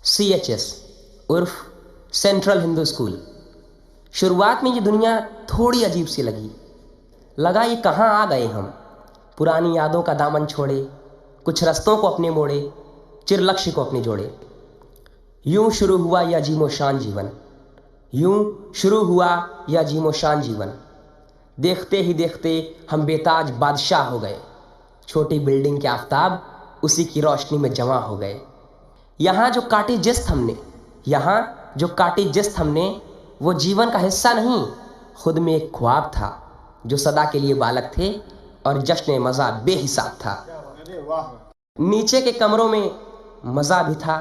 CHS उर्फ central Hindu school. शुरुआत में ये दुनिया थोड़ी अजीब सी लगा ये कहाँ आ गए हम। पुरानी यादों का दामन छोड़े, कुछ रस्तों को अपने मोड़े, चिर लक्ष्य को अपने जोड़े। यूं शुरू हुआ यह अजीमो शान जीवन, यूं शुरू हुआ यह अजीमो शान जीवन। देखते ही देखते हम बेताज बादशाह हो गए। छोटी बिल्डिंग के आफताब उसी की रोशनी में जमा हो गए। यहाँ जो काटी जिस्त हमने वो जीवन का हिस्सा नहीं, खुद में एक ख्वाब था जो सदा के लिए बालक थे और जश्न मज़ा बेहिसाब था। नीचे के कमरों में मज़ा भी था,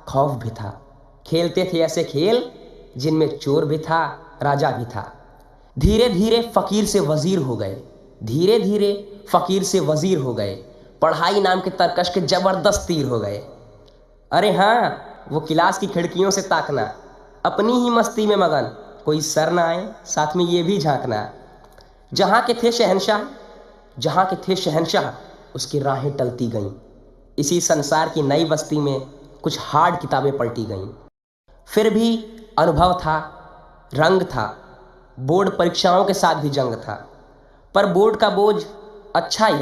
खौफ भी था। खेलते थे ऐसे खेल जिनमें चोर भी था, राजा भी था। धीरे धीरे फ़कीर से वज़ीर हो गए, धीरे धीरे फ़कीर से वज़ीर हो गए। पढ़ाई नाम के तरकश के ज़बरदस्त तीर हो गए। अरे हाँ, वो क्लास की खिड़कियों से ताकना, अपनी ही मस्ती में मगन, कोई सर ना आए साथ में ये भी झांकना। जहाँ के थे शहंशाह उसकी राहें टलती गईं। इसी संसार की नई बस्ती में कुछ हार्ड किताबें पलटी गईं। फिर भी अनुभव था, रंग था, बोर्ड परीक्षाओं के साथ भी जंग था। पर बोर्ड का बोझ अच्छा ही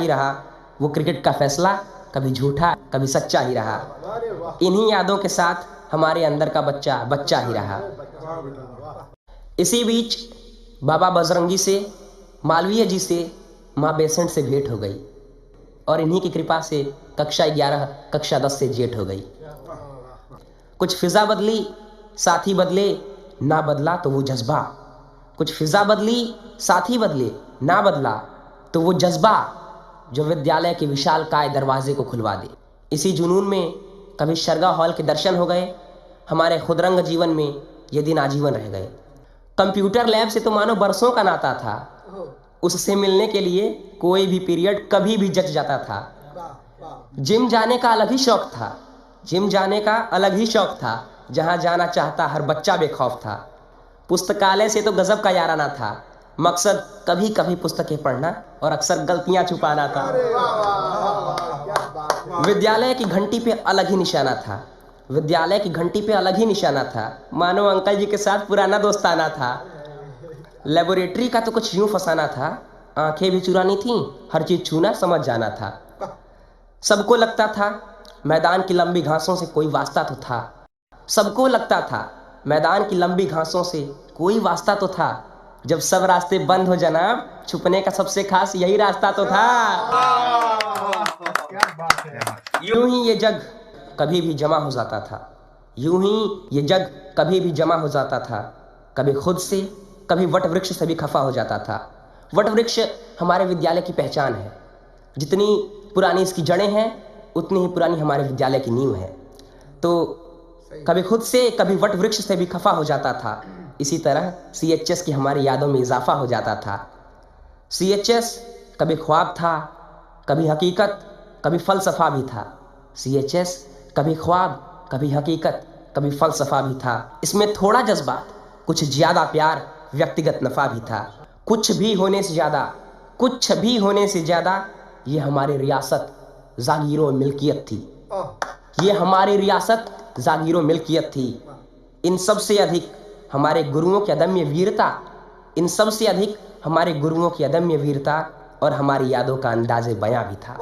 रहा, वो क्रिकेट का फैसला कभी झूठा कभी सच्चा ही रहा। इन्हीं यादों के साथ हमारे अंदर का बच्चा ही रहा। इसी बीच बाबा बजरंगी से, मालवीय जी से, माँ बेसेंट से भेंट हो गई और इन्हीं की कृपा से कक्षा 11 कक्षा 10 से जेठ हो गई। कुछ फिजा बदली, साथी बदले, ना बदला तो वो जज्बा। कुछ फिजा बदली, साथी बदले, ना बदला तो वो जज्बा जो विद्यालय के विशालकाय दरवाजे को खुलवा दे। इसी जुनून में कभी शरगा हॉल के दर्शन हो गए। हमारे खुदरंग जीवन में ये दिन आजीवन रह गए। कंप्यूटर लैब से तो मानो बरसों का नाता था। उससे मिलने के लिए कोई भी पीरियड कभी भी जच जाता था। जिम जाने का अलग ही शौक था, जहां जाना चाहता हर बच्चा बेखौफ था। पुस्तकालय से तो गजब का याराना था। मकसद कभी कभी पुस्तकें पढ़ना और अक्सर गलतियां छुपाना था। विद्यालय की घंटी पे अलग ही निशाना था। मानो अंकल जी के साथ पुराना दोस्ताना था। लेबोरेटरी का तो कुछ यूं फसाना था, आंखें भी चुरानी थीं, हर चीज छूना समझ जाना था। सबको लगता था मैदान की लंबी घासों से कोई वास्ता तो था। जब सब रास्ते बंद हो जनाब, छुपने का सबसे खास यही रास्ता तो था। यूं ही ये जग कभी भी जमा हो जाता था। कभी खुद से, कभी वट वृक्ष से भी खफा हो जाता था। वट वृक्ष हमारे विद्यालय की पहचान है। जितनी पुरानी इसकी जड़ें हैं, उतनी ही पुरानी हमारे विद्यालय की नींव है। तो कभी खुद से, कभी वट वृक्ष से भी खफा हो जाता था। इसी तरह CHS की हमारी यादों में इजाफा हो जाता था। CHS कभी ख्वाब था, कभी हकीकत, कभी फ़लसफ़ा भी था। CHS कभी ख्वाब, कभी हकीकत, कभी फ़लसफ़ा भी था। इसमें थोड़ा जज्बात, कुछ ज़्यादा प्यार, व्यक्तिगत नफ़ा भी था। कुछ भी होने से ज़्यादा ये हमारी रियासत जागीरो मिल्कियत थी। इन सब से अधिक हमारे गुरुओं की अदम्य वीरता और हमारी यादों का अंदाज़े बयां भी था।